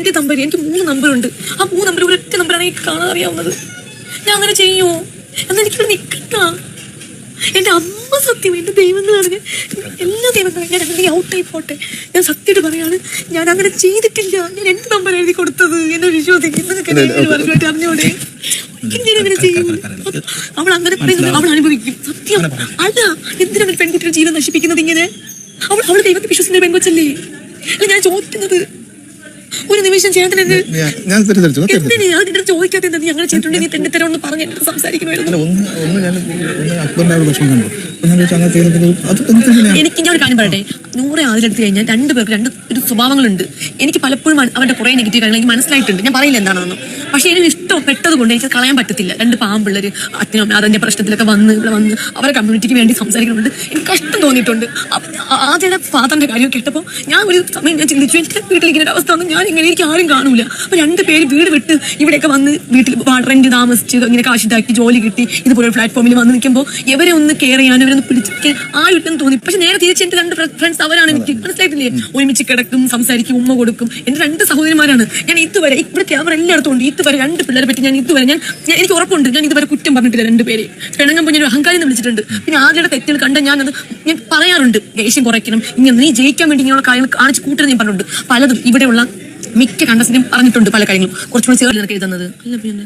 എന്റെ നമ്പർ, എനിക്ക് 3 നമ്പറുണ്ട്. ആ 3 നമ്പർ ഒരൊറ്റ നമ്പറാണ് എനിക്ക് കാണാൻ അറിയാവുന്നത്. ഞാൻ അങ്ങനെ ചെയ്യുമോ? എന്നാ എനിക്കിവിടെ നിൽക്കണ്ട. എന്റെ അമ്മ സത്യം, എന്റെ ദൈവങ്ങൾ അറിഞ്ഞ് എല്ലാ ദൈവങ്ങളും ഞാൻ അങ്ങനെ ഔട്ടായി പോട്ടെ. ഞാൻ സത്യമായിട്ട് പറയാണ്, ഞാൻ അങ്ങനെ ചെയ്തിട്ടില്ല. ഞാൻ എന്റെ നമ്പർ എഴുതി കൊടുത്തത്. എന്നെ വിശ്വസിക്കും. നിങ്ങൾക്ക് അറിഞ്ഞോടെ അങ്ങനെ ചെയ്യും. അവൾ അങ്ങനെ പറയുന്നത് അവൾ അനുഭവിക്കും. സത്യം അല്ല. എന്തിനാണ് പെൺകുട്ടിയുടെ ജീവൻ നശിപ്പിക്കുന്നത് ഇങ്ങനെ? അവൾ ദൈവത്തെ വിശ്വസിക്കുന്ന പെൺകൊച്ചല്ലേ? അല്ല ഞാൻ ചോദിക്കുന്നത്. ഒരു നിമിഷം ചേട്ടൻ ചോദിക്കാത്ത എന്താ? നീ അങ്ങനെ ചെയ്തിട്ടുണ്ടെങ്കിൽ നീ തെണ്ടിത്തരം ഒന്ന് പറഞ്ഞ് എന്നെ സംസാരിക്കണമായിരുന്നു. എനിക്ക് ഞാൻ ഒരു കാര്യം പറയട്ടെ, 100 ആദ്യമെടുത്ത് കഴിഞ്ഞാൽ 2 പേർക്ക് 2 സ്വഭാവങ്ങളുണ്ട്. എനിക്ക് പലപ്പോഴും അവന്റെ കുറെ നെഗറ്റീവ് കാര്യങ്ങൾ എനിക്ക് മനസ്സിലായിട്ടുണ്ട്. ഞാൻ പറയില്ല എന്താണെന്ന്. പക്ഷെ എനിക്ക് ഇഷ്ടപ്പെട്ടത് കൊണ്ട് എനിക്ക് കളയാൻ പറ്റത്തില്ല. 2 പാമ്പിള്ളേര് അച്ഛനും അതിന്റെ പ്രശ്നത്തിലൊക്കെ ഇവിടെ വന്ന് അവരെ കമ്മ്യൂണിറ്റിക്ക് വേണ്ടി സംസാരിക്കുന്നുണ്ട്. എനിക്ക് കഷ്ടം തോന്നിയിട്ടുണ്ട്. ആദ്യയുടെ ഫാദറിന്റെ കാര്യം കേട്ടപ്പോൾ ഞാൻ ഒരു സമയം ഞാൻ ചിന്തിച്ചു, എനിക്ക് വീട്ടിലിരിക്കുന്ന ഒരു അവസ്ഥ ഒന്നും ഞാൻ ഇങ്ങനെ എനിക്ക് ആരും കാണൂല. അപ്പൊ 2 പേര് വീട് വിട്ട് ഇവിടെയൊക്കെ വന്ന് വീട്ടിൽ റെന്റ് താമസിച്ച് ഇങ്ങനെ കാശിതാക്കി ജോലി കിട്ടി ഇതുപോലെ പ്ലാറ്റ്ഫോമിൽ വന്ന് നിൽക്കുമ്പോൾ ഇവരെ ഒന്ന് കെയർ ചെയ്യാൻ, ഇവരൊന്ന് പിടിച്ചിരിക്കാൻ ആയിട്ടെന്ന് തോന്നി. പക്ഷെ നേരെ തിരിച്ച് എന്റെ 2 ഫ്രണ്ട്സ് അവരാണ്. എനിക്ക് മനസ്സിലായിട്ടില്ലേ? ഒരുമിച്ച് കിടക്കും, സംസാരിക്കും, ഉമ്മ കൊടുക്കും. എന്റെ 2 സഹോദരിമാരാണ്. ഞാൻ ഇതുവരെ ഇവിടെ ക്യാമറ എല്ലായിടത്തും ഉണ്ട്. ഇതുവരെ 2 പിള്ളേരെ പറ്റി ഞാൻ ഇതുവരെ എനിക്ക് ഉറപ്പുണ്ട് ഞാൻ ഇതുവരെ കുറ്റം പറഞ്ഞിട്ടില്ല. 2 പേരെ പിണങ്ങുമ്പോൾ ഞാൻ അഹങ്കാരം എന്ന് വിളിച്ചിട്ടുണ്ട്. പിന്നെ ആദ്യയുടെ തെറ്റുകൾ കണ്ട ഞാൻ പറയാറുണ്ട്. ദേഷ്യം കുറയ്ക്കണം, ഇങ്ങനെ നീ ജയിക്കാൻ വേണ്ടി ഇങ്ങനെയുള്ള കാര്യങ്ങൾ കാണിച്ച് കൂട്ടരുത് ഞാൻ പറഞ്ഞിട്ടുണ്ട്. പലതും ഇവിടെയുള്ള മിക്ക കണ്ടസ്റ്റിനും പറഞ്ഞിട്ടുണ്ട്. പല കാര്യങ്ങളും കുറച്ചുകൂടി ചേർന്ന് നിനക്ക് എഴുതുന്നത് അല്ല. പിന്നെ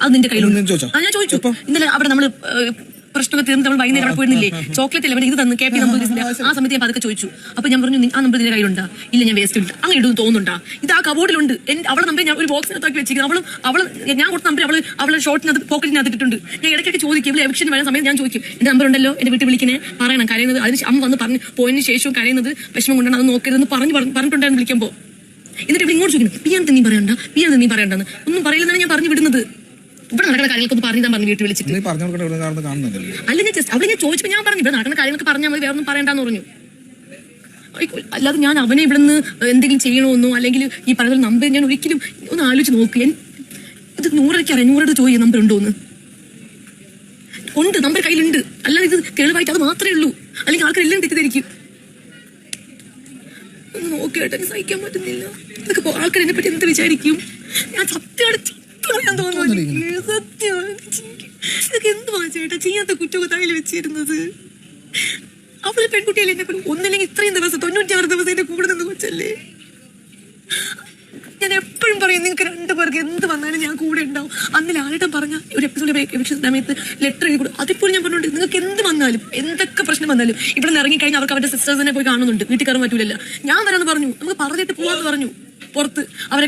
അത് നിന്റെ കയ്യിലുണ്ട്. ഞാൻ ചോദിച്ചു ഇന്നലെ അവിടെ നമ്മള് പ്രശ്നമൊക്കെ തീർന്ന് നമ്മൾ വൈകുന്നേരം അവിടെ പോയിരുന്നില്ലേ? ചോക്ലേറ്റ് അല്ലേ ഇത് തന്നു KP നമ്പൂതിരിസിന്റെ. ആ സമയത്ത് ഞാൻ പതുക്കെ ചോദിച്ചു. അപ്പൊ ഞാൻ പറഞ്ഞു, ആ നമ്പർ നിന്റെ കയ്യിലുണ്ടാ? ഇല്ല, ഞാൻ വേസ്റ്റ് ഇട്ടു. അങ്ങനെ ഇടുന്നു തോന്നുന്നുണ്ടാ? ഇത് ആ കബോർഡിലുണ്ട്. അവളെ നമ്പർ ഞാൻ ഒരു ബോക്സിനകത്താക്കി വെച്ചിരിക്കുന്നത്. ഞാൻ കൊടുത്ത നമ്പർ അവള് ഷോർട്ടിനകത്ത് പോക്കറ്റിനകത്ത് ഇട്ടിട്ടുണ്ട്. ഞാൻ ഇടയ്ക്കൊക്കെ ചോദിക്കും. എവിക്ഷൻ വരുന്ന സമയത്ത് ഞാൻ ചോദിക്കും, എന്റെ നമ്പർ ഉണ്ടല്ലോ, എന്റെ വീട്ടിൽ വിളിക്കണേ, പറയണം. കരയുന്നത് അതിന് അമ്മ വന്ന് പറഞ്ഞു പോയതിന് ശേഷവും കരയുന്നത് വിഷമം കൊണ്ടാണ്, അത് നോക്കരുതെന്ന് പറഞ്ഞിട്ടുണ്ടായിരുന്നു വിളിക്കുമ്പോൾ. എന്നിട്ട് ഇവിടെ ഇങ്ങോട്ട് ചോദിക്കണം, പിയാൻ നീ പറയണ്ടെന്ന്. ഒന്നും പറയില്ലെന്നാണ് ഞാൻ പറഞ്ഞു വിടുന്നത്. ഇവിടെ നടക്കുന്ന കാര്യങ്ങളൊക്കെ പറഞ്ഞു വീട്ടിൽ വിളിച്ചിട്ട് അല്ല. ഞാൻ ജസ്റ്റ് അവിടെ ഞാൻ ചോദിച്ചപ്പോൾ ഞാൻ പറഞ്ഞു, ഇവിടെ നടക്കുന്ന കാര്യങ്ങളൊക്കെ പറഞ്ഞാൽ മതി, വേറെ ഒന്നും പറയണ്ടെന്ന് പറഞ്ഞു. അല്ലാതെ ഞാൻ അവനെ ഇവിടെ നിന്ന് എന്തെങ്കിലും ചെയ്യണമെന്നോ അല്ലെങ്കിൽ ഈ പറഞ്ഞ നമ്പർ ഞാൻ ഒരിക്കലും ഒന്ന് ആലോചിച്ച് നോക്കുക. ഇത് 100 അറിയാം, 100 ചോദിക്കുക നമ്പർ ഉണ്ടോ എന്ന്. ഉണ്ട്, നമ്പർ കയ്യിലുണ്ട്. അല്ലാതെ ഇത് തെളിവായിട്ട് അത് മാത്രമേ ഉള്ളൂ. അല്ലെങ്കിൽ ആൾക്കാരെല്ലാം തെറ്റിദ്ധരിക്കും. ഒന്ന് നോക്കിയിട്ട് എനിക്ക് സഹിക്കാൻ പറ്റുന്നില്ല. ഇതൊക്കെ ആൾക്കാർ എന്നെ പറ്റി എന്ത് വിചാരിക്കും? ഞാൻ സത്യമാണ് ഇതൊക്കെ എന്തുവാ ചേട്ടാ ചെയ്യാത്ത കുറ്റമൊക്കെ തലയിൽ വെച്ചിരുന്നത്? അവള് പെൺകുട്ടിയല്ലേ എന്നെ ഒന്നില്ലെങ്കിൽ ഇത്രയും ദിവസം 96 ദിവസം എന്റെ കൂടെ നിന്ന് കൊച്ചല്ലേ. ഞാൻ എപ്പോഴും പറയും, നിങ്ങൾക്ക് 2 പേർക്ക് എന്ത് വന്നാലും ഞാൻ കൂടെ ഉണ്ടാവും. അന്ന് ലാലേട്ടൻ പറഞ്ഞ ഒരു എപ്പിസോഡ് സമയത്ത് ലെറ്റർ എഴുതി കൊടുക്കും. അതിപ്പോൾ ഞാൻ പറഞ്ഞിട്ടുണ്ട്, നിങ്ങൾക്ക് എന്ത് വന്നാലും എന്തൊക്കെ പ്രശ്നം വന്നാലും ഇവിടെ നിന്ന് ഇറങ്ങിക്കഴിഞ്ഞാൽ അവർക്ക് അവരുടെ സിസ്റ്റേഴ്സിനെ പോയി കാണുന്നുണ്ട്. വീട്ടിൽ കയറാൻ പറ്റൂലല്ല. ഞാൻ വരാന്ന് പറഞ്ഞു. നമുക്ക് പറഞ്ഞിട്ട് പോവാന്ന് പറഞ്ഞു. പുറത്ത് അവരെ